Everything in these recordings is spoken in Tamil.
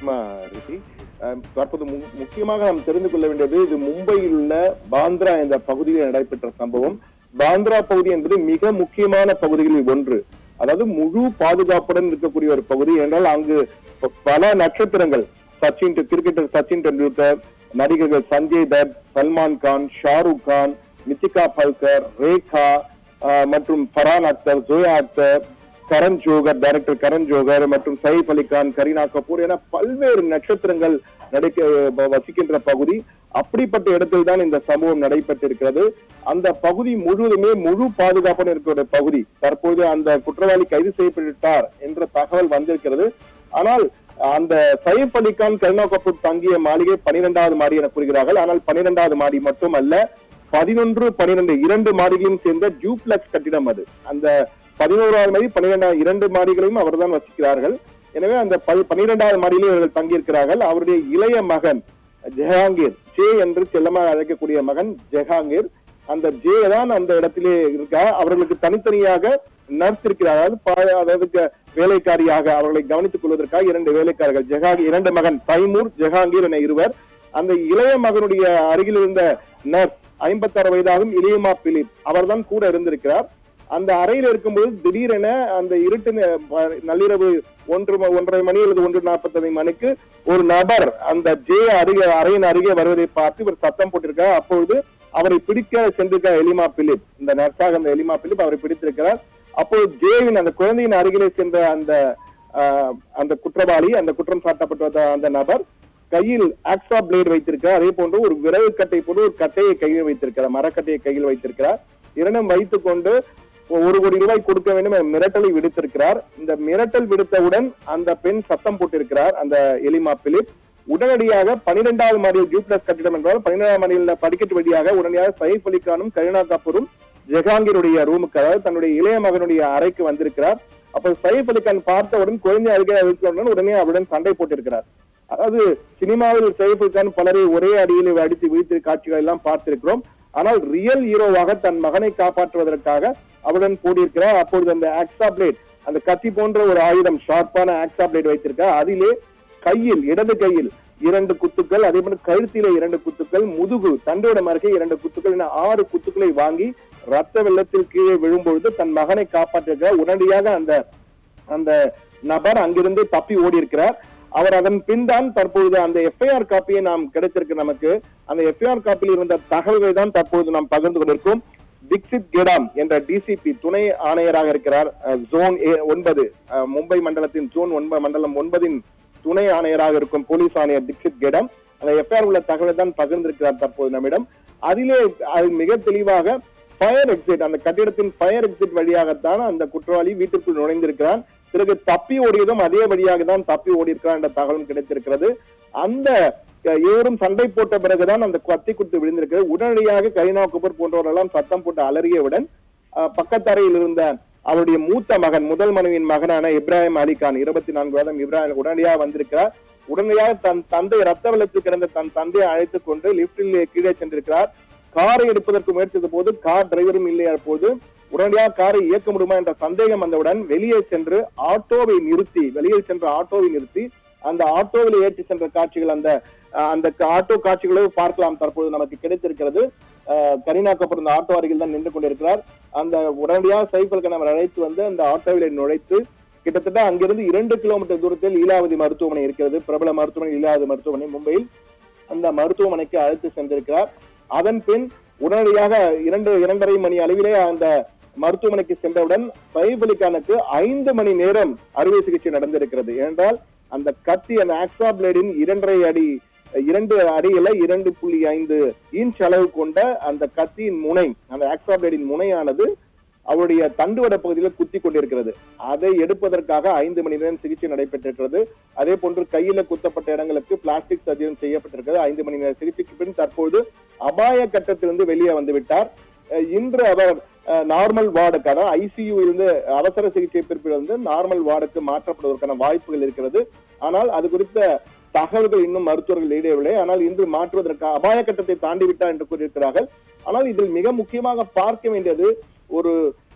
சுஷ்மா ரிஷி. தற்போது முக்கியமாக நாம் தெரிந்து கொள்ள வேண்டியது, இது மும்பையில் உள்ள பாந்திரா என்ற பகுதியில் நடைபெற்ற சம்பவம். பாந்திரா பகுதி என்பது மிக முக்கியமான பகுதிகளில் ஒன்று. அதாவது முழு பாதுகாப்புடன் இருக்கக்கூடிய ஒரு பகுதி. என்றால் அங்கு பல நட்சத்திரங்கள், கிரிக்கெட்டர் சச்சின் டெண்டுல்கர், நடிகர்கள் சஞ்சய் தத், சல்மான் கான், ஷாருக் கான், மித்திகா பல்கர், ரேகா மற்றும் ஃபரான் அக்தர், ஜோயா அக்தர், கரண் ஜோகர், டைரக்டர் கரண் ஜோகர் மற்றும் சைஃப் அலி கான், கரீனா கபூர் என பல்வேறு நட்சத்திரங்கள் வசிக்கின்ற பகுதி. அப்படிப்பட்ட இடத்தில் தான் இந்த சம்பவம் நடைபெற்றிருக்கிறது. அந்த பகுதி முழுவதுமே முழு பாதுகாப்புடன் இருக்கிற பகுதி. தற்போது அந்த குற்றவாளி கைது செய்யப்பட்டார் என்ற தகவல் வந்திருக்கிறது. ஆனால் அந்த சைஃப் அலி கான், கரீனா கபூர் தங்கிய மாளிகை 12வது மாடி என கூறுகிறார்கள். ஆனால் 12வது மாடி மட்டும் அல்ல, 11, 12 2 மாடிகளையும் சேர்ந்த டியூப்ளெக்ஸ் கட்டிடம் அது. அந்த 11வது மாடி, 12 2 மாடிகளையும் அவர்தான் வசிக்கிறார்கள். எனவே அந்த 12வது மாடியிலே இவர்கள் தங்கியிருக்கிறார்கள். அவருடைய இளைய மகன் ஜஹாங்கீர், ஜே என்று செல்லமாக அழைக்கக்கூடிய மகன் ஜஹாங்கீர், அந்த ஜே தான் அந்த இடத்திலே இருக்கா. அவர்களுக்கு தனித்தனியாக நர்ஸ் இருக்கிறார், அதாவது வேலைக்காரியாக அவர்களை கவனித்துக் கொள்வதற்காக 2 வேலைக்காரர்கள், இரண்டு மகன் தைமூர், ஜஹாங்கீர் என இருவர். அந்த இளைய மகனுடைய அருகில் இருந்த நர்ஸ் 56 வயதாகும் இலியமா பிலிப், அவர்தான் கூட இருந்திருக்கிறார். அந்த அறையில் இருக்கும்போது திடீரென அந்த இருட்டு நள்ளிரவு 1:30 மணி அல்லது 1:45 மணிக்கு ஒரு நபர் அந்த ஜே அறையின் அருகே வருவதை பார்த்து இவர் சத்தம் போட்டிருக்கிறார். அப்பொழுது அவரை பிடிக்க சென்றிருக்கிறார் எலிமா பிலிப், இந்த நர்ஸாக அந்த எலிமா பிலிப் அவரை பிடித்திருக்கிறார். அப்போது ஜேவின் அந்த குழந்தையின் அருகிலே சென்ற அந்த குற்றவாளி, அந்த குற்றம் சாட்டப்பட்ட அந்த நபர் கையில் ஆக்ஸா பிளேட் வைத்திருக்கிறார். அதே போன்று ஒரு விறகு கட்டை போன்று ஒரு கட்டையை கையில் வைத்திருக்கிறார், மரக்கட்டையை கையில் வைத்திருக்கிறார். இரண்டும் வைத்துக் கொண்டு 1 கோடி ரூபாய் கொடுக்க வேண்டும் மிரட்டலை விடுத்திருக்கிறார். இந்த மிரட்டல் விடுத்தவுடன் அந்த பெண் சத்தம் போட்டிருக்கிறார், அந்த எலிமா பிலிப். உடனடியாக 12வது மாடியில் டியூப்ளெக்ஸ் கட்டிடம் என்றால் 12வது மாடியில் படிக்கட்டு வழியாக உடனடியாக சைஃப் அலி கானும், கரீனா கபூரும் ஜஹாங்கீருடைய ரூமுக்கு, அதாவது தன்னுடைய இளைய மகனுடைய அறைக்கு வந்திருக்கிறார். அப்ப சைஃப் அலி கான் பார்த்தவுடன் குழந்தை அருகே உடனே அவருடன் சண்டை போட்டிருக்கிறார். அதாவது சினிமாவில் சைஃப் அலி கான் பலரை ஒரே அடியில் அடித்து வீழ்த்திய காட்சிகள் எல்லாம் பார்த்திருக்கிறோம். ஆனால் ரியல் ஹீரோவாக தன் மகனை காப்பாற்றுவதற்காக அவருடன் கூடியிருக்கிறார். அப்பொழுது அந்த ஆக்ஸா பிளேட், அந்த கத்தி போன்ற ஒரு ஆயுதம், ஷார்ப்பான ஆக்ஸா பிளேட் வைத்திருக்கிறார். அதிலே கையில், இடது கையில் 2 குத்துக்கள், அதே போல கழுத்திலே 2 குத்துக்கள், முதுகு தண்டோட மருகே 2 குத்துக்கள் என 6 குத்துக்களை வாங்கி ரத்த வெள்ளத்தில் கீழே விழும்பொழுது தன் மகனை காப்பாற்றுகிறார். உடனடியாக அந்த நபர் அங்கிருந்து தப்பி ஓடி இருக்கிறார். அவர் அதன் பின் தான் தற்பொழுது அந்த எஃப்ஐஆர் காப்பியை நாம் கிடைத்திருக்கு நமக்கு. அந்த எஃப்ஐஆர் காப்பியில் இருந்த தகவல்களை தான் தற்போது நாம் பகிர்ந்து கொண்டிருக்கோம். டிக்சித் கெடாம் என்ற டிசிபி துணை ஆணையராக இருக்கிறார். ஜோன் 9 மும்பை மண்டலத்தின் ஜோன் 9 மண்டலம் 9 துணை ஆணையராக இருக்கும் போலீஸ் ஆணையர் டிக்சித் கெடாம் அந்த எஃப்ஐஆர் உள்ள தகவலை தான் பகிர்ந்திருக்கிறார் தற்போது நம்மிடம். அதிலே அது மிக தெளிவாக ஃபயர் எக்ஸிட், அந்த கட்டிடத்தின் ஃபயர் எக்ஸிட் வழியாகத்தான் அந்த குற்றவாளி வீட்டிற்குள் நுழைந்திருக்கிறான். பிறகு தப்பி ஓடியதும் அதே வழியாக தான் தப்பி ஓடி இருக்கிறார் என்ற தகவலும் கிடைத்திருக்கிறது. அந்த இருவரும் சண்டை போட்ட பிறகுதான் அந்த கத்தி குத்து விழுந்திருக்கிறது. உடனடியாக கரீனா கபூர் போன்றவரெல்லாம் சத்தம் போட்டு அலறியவுடன் பக்கத்தறையில் இருந்த அவருடைய மூத்த மகன், முதல் மனைவியின் மகனான இப்ராஹிம் அலி கான், 24 வயதும் இப்ராஹிம் உடனடியாக வந்திருக்கிறார். உடனடியாக தன் தந்தை ரத்த வெள்ளத்தில் கிடந்த தன் தந்தையை அழைத்துக் கொண்டு லிப்டில் கீழே சென்றிருக்கிறார். காரை எடுப்பதற்கு முயற்சித்த போது கார் டிரைவரும் இல்லையா போது உடனடியாக காரை இயக்க முடியுமா என்ற சந்தேகம் வந்தவுடன் வெளியே சென்று ஆட்டோவை நிறுத்தி அந்த ஆட்டோவில் ஏற்றி சென்ற காட்சிகள், அந்த ஆட்டோ காட்சிகளை பார்க்கலாம் தற்போது நமக்கு கிடைத்திருக்கிறது. கரீனா கபூர் அந்த ஆட்டோ அருகில் தான் நின்று கொண்டிருக்கிறார். அந்த உடனடியாக சைஃப் அலி கான் அழைத்து வந்து அந்த ஆட்டோவிலை நுழைத்து கிட்டத்தட்ட அங்கிருந்து 2 கிலோமீட்டர் தூரத்தில் லீலாவதி மருத்துவமனை இருக்கிறது, பிரபல மருத்துவமனை லீலாவதி மருத்துவமனை மும்பையில். அந்த மருத்துவமனைக்கு அழைத்து சென்றிருக்கிறார். அதன் பின் உடனடியாக 2:30 மணி அளவிலே அந்த மருத்துவமனைக்கு சென்றவுடன் சைஃப் அலி கானுக்கு 5 மணி நேரம் அறுவை சிகிச்சை நடந்திருக்கிறது. ஏனென்றால் அந்த கத்தி, அந்த ஆக்ஸா பிளேடின் 2.5 அடி 2 அடியில 2.5 இன்ச் அளவு கொண்ட அந்த கத்தியின் முனை, அந்த ஆக்ஸா பிளேடின் முனையானது அவருடைய தண்டுவட பகுதியில் குத்தி கொண்டிருக்கிறது. அதை எடுப்பதற்காக 5 மணி நேரம் சிகிச்சை நடைபெற்றிருக்கிறது. அதே போன்று கையில குத்தப்பட்ட இடங்களுக்கு பிளாஸ்டிக் சர்ஜரி செய்யப்பட்டிருக்கிறது. 5 மணி நேர சிகிச்சைக்கு பின் தற்போது அபாய கட்டத்திலிருந்து வெளியே வந்து விட்டார். இன்று அவர் நார்மல் வார்டுக்கு, அதாவது ஐசியூ இருந்து அவசர சிகிச்சை பிரிப்பில் இருந்து நார்மல் வார்டுக்கு மாற்றப்படுவதற்கான வாய்ப்புகள் இருக்கிறது. ஆனால் அது குறித்த தகவல்கள் இன்னும் மருத்துவர்கள் வெளியிடவில்லை. ஆனால் இன்று மாற்றுவதற்கு அபாய கட்டத்தை தாண்டி விட்டார் என்று கூறியிருக்கிறார்கள். ஆனால் இதில் மிக முக்கியமாக பார்க்க வேண்டியது, ஒரு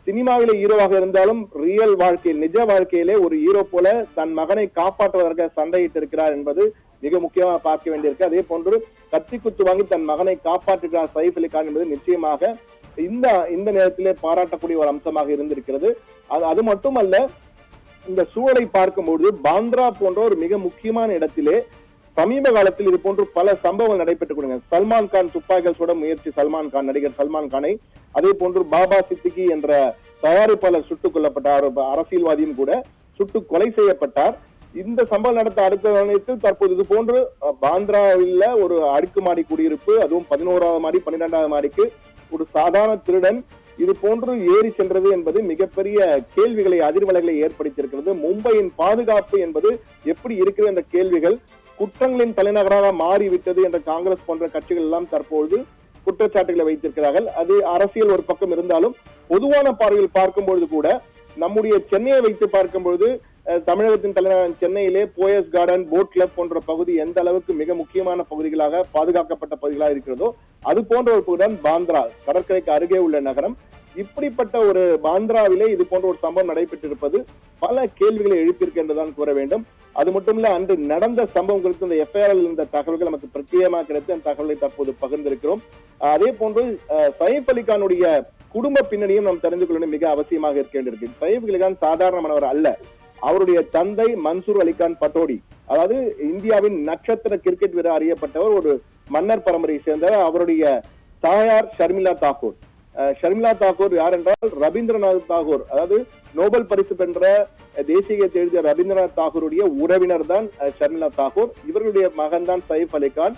சினிமாவில ஹீரோவாக இருந்தாலும் ரியல் வாழ்க்கையில் நிஜ வாழ்க்கையிலே ஒரு ஹீரோ போல தன் மகனை காப்பாற்றுவதற்கு சண்டையிட்டு இருக்கிறார் என்பது மிக முக்கியமாக பார்க்க வேண்டியிருக்கு. அதே போன்று கத்தி குத்து வாங்கி தன் மகனை காப்பாற்றுகிறார் சைஃப் அலி கான் என்பது நிச்சயமாக இந்த நேரத்திலே பாராட்டக்கூடிய ஒரு அம்சமாக இருந்திருக்கிறது. அது மட்டுமல்ல, இந்த சூழலை பார்க்கும்போது பாந்த்ரா போன்ற ஒரு மிக முக்கியமான இடத்திலே சமீப காலத்தில் இது போன்று பல சம்பவங்கள் நடைபெற்றுக் கொடுங்க. சல்மான் கான் துப்பாக்கிகள் சுட முயற்சி, நடிகர் சல்மான் கானை, அதே போன்று பாபா சித்திகி என்ற தயாரிப்பாளர் சுட்டுக் கொல்லப்பட்டார், அரசியல்வாதியும் கூட சுட்டு கொலை செய்யப்பட்டார். இந்த சம்பவம் நடத்த அடுத்த நேரத்தில் தற்போது இது போன்று பாந்த்ராவில் ஒரு அடுக்குமாடி குடியிருப்பு, அதுவும் 11ஆவது மாடி 12ஆவது மாடிக்கு ஒரு சாதாரண திருடன் இது போன்று ஏறி சென்றது என்பது மிகப்பெரிய கேள்விகளை, அதிர்வலைகளை ஏற்படுத்தியிருக்கிறது. மும்பையின் பாதுகாப்பு என்பது எப்படி இருக்கிறது என்ற கேள்விகள், குற்றங்களின் தலைநகராக மாறிவிட்டது என்ற காங்கிரஸ் போன்ற கட்சிகள் எல்லாம் தற்போது குற்றச்சாட்டுகளை வைத்திருக்கிறார்கள். அது அரசியல் ஒரு பக்கம் இருந்தாலும் பொதுவான பார்வையில் பார்க்கும்பொழுது கூட நம்முடைய சென்னையை வைத்து பார்க்கும்பொழுது தமிழகத்தின் தலைநகர் சென்னையிலே போயஸ் கார்டன், போட் கிளப் போன்ற பகுதி எந்த அளவுக்கு மிக முக்கியமான பகுதிகளாக பாதுகாக்கப்பட்ட பகுதிகளாக இருக்கிறதோ அது போன்ற ஒரு பகுதிதான் பாந்த்ரா, கடற்கரைக்கு அருகே உள்ள நகரம். இப்படிப்பட்ட ஒரு பாந்த்ராவிலே இது போன்ற ஒரு சம்பவம் நடைபெற்றிருப்பது பல கேள்விகளை எழுப்பியிருக்கு என்றுதான் கூற வேண்டும். அது மட்டுமல்ல, அன்று நடந்த சம்பவம் குறித்து இந்த எஃப்ஐஆரில் இருந்த தகவல்கள் நமக்கு பிரத்யேகமாக கிடைத்து அந்த தகவலை தற்போது பகிர்ந்திருக்கிறோம். அதே போன்று சைஃப் அலி கானுடைய குடும்ப பின்னணியும் நாம் தெரிந்து கொள்ள மிக அவசியமாக இருக்க வேண்டியிருக்கு. சைஃப் அலி கான் சாதாரணமானவர் அல்ல. அவருடைய தந்தை மன்சூர் அலிகான் பட்டோடி, அதாவது இந்தியாவின் நட்சத்திர கிரிக்கெட் வீரர் அறியப்பட்டவர், ஒரு மன்னர் பரம்பரையை சேர்ந்தவர். அவருடைய தாயார் ஷர்மிளா தாக்கூர். ஷர்மிளா தாக்கூர் யார் என்றால் ரவீந்திரநாத் தாகூர், அதாவது நோபல் பரிசு பெற்ற தேசிய கீதத்தை எழுதிய ரவீந்திரநாத் தாகூருடைய உறவினர் தான் ஷர்மிளா தாக்கூர். இவர்களுடைய மகன் தான் சைஃப் அலி கான்.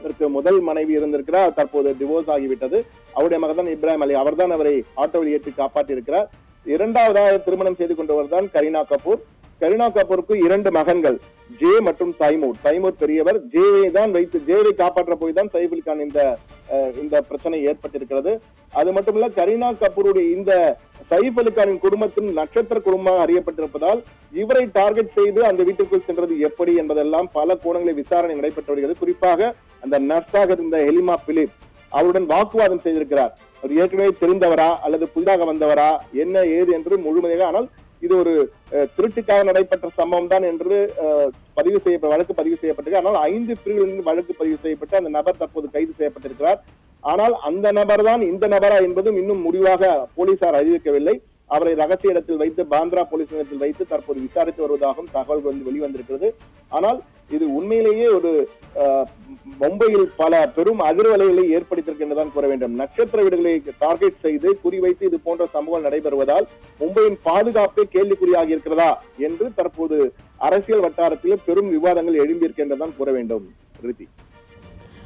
இதற்கு முதல் மனைவி இருந்திருக்கிறார், தற்போது டிவோர்ஸ் ஆகிவிட்டது. அவருடைய மகன் தான் இப்ராஹிம் அலி, அவர் தான் அவரை ஆட்டோவில் ஏற்றி காப்பாற்றி இருக்கிறார். இரண்டாவதாக திருமணம் செய்து கொண்டவர் தான் கரீனா கபூர். கரீனா கபூருக்கு 2 மகன்கள், ஜே மற்றும் தைமூர். தைமூர் பெரியவர். ஜேவை காப்பாற்ற போய் தான் சைஃப் அலி கான் இந்த பிரச்சனை ஏற்பட்டிருக்கிறது. அது மட்டுமல்ல, கரீனா கபூருடைய இந்த சைஃப் அலி கானின் குடும்பத்தின் நட்சத்திர குடும்பமாக அறியப்பட்டிருப்பதால் இவரை டார்கெட் செய்து அந்த வீட்டுக்குள் சென்றது எப்படி என்பதெல்லாம் பல கோணங்களில் விசாரணை நடைபெற்று வருகிறது. குறிப்பாக அந்த நர்ஸாக இருந்த ஹெலிமா பிலிப் அவருடன் வாக்குவாதம் செய்திருக்கிறார். அவர் ஏற்கனவே தெரிந்தவரா அல்லது புதிதாக வந்தவரா, என்ன ஏது என்று முழுமையாக, ஆனால் இது ஒரு திருட்டுக்காக நடைபெற்ற சம்பவம் தான் என்று வழக்கு பதிவு செய்யப்பட்டிருக்கு. ஆனால் 5 பிரிவுகளில் வழக்கு பதிவு செய்யப்பட்டு அந்த நபர் தற்போது கைது செய்யப்பட்டிருக்கிறார். ஆனால் அந்த நபர் தான் இந்த நபரா என்பதும் இன்னும் முடிவாக போலீசார் அறிவிக்கவில்லை. அவரை ரகசிய இடத்தில் வைத்து பாந்த்ரா போலீஸ் நிலையத்தில் வைத்து தற்போது விசாரித்து வருவதாகவும் தகவல் வெளிவந்திருக்கிறது. ஆனால் இது உண்மையிலேயே ஒரு மும்பையில் பல பெரும் அதிர்வலைகளை ஏற்படுத்தியிருக்கின்றதான் கூற வேண்டும். நட்சத்திர வீடுகளை டார்கெட் செய்து குறிவைத்து இது போன்ற சம்பவங்கள் நடைபெறுவதால் மும்பையின் பாதுகாப்பே கேள்விக்குறியாகி இருக்கிறதா என்று தற்போது அரசியல் வட்டாரத்தில் பெரும் விவாதங்கள் எழும்பியிருக்கின்றதான் கூற வேண்டும். ரித்தி.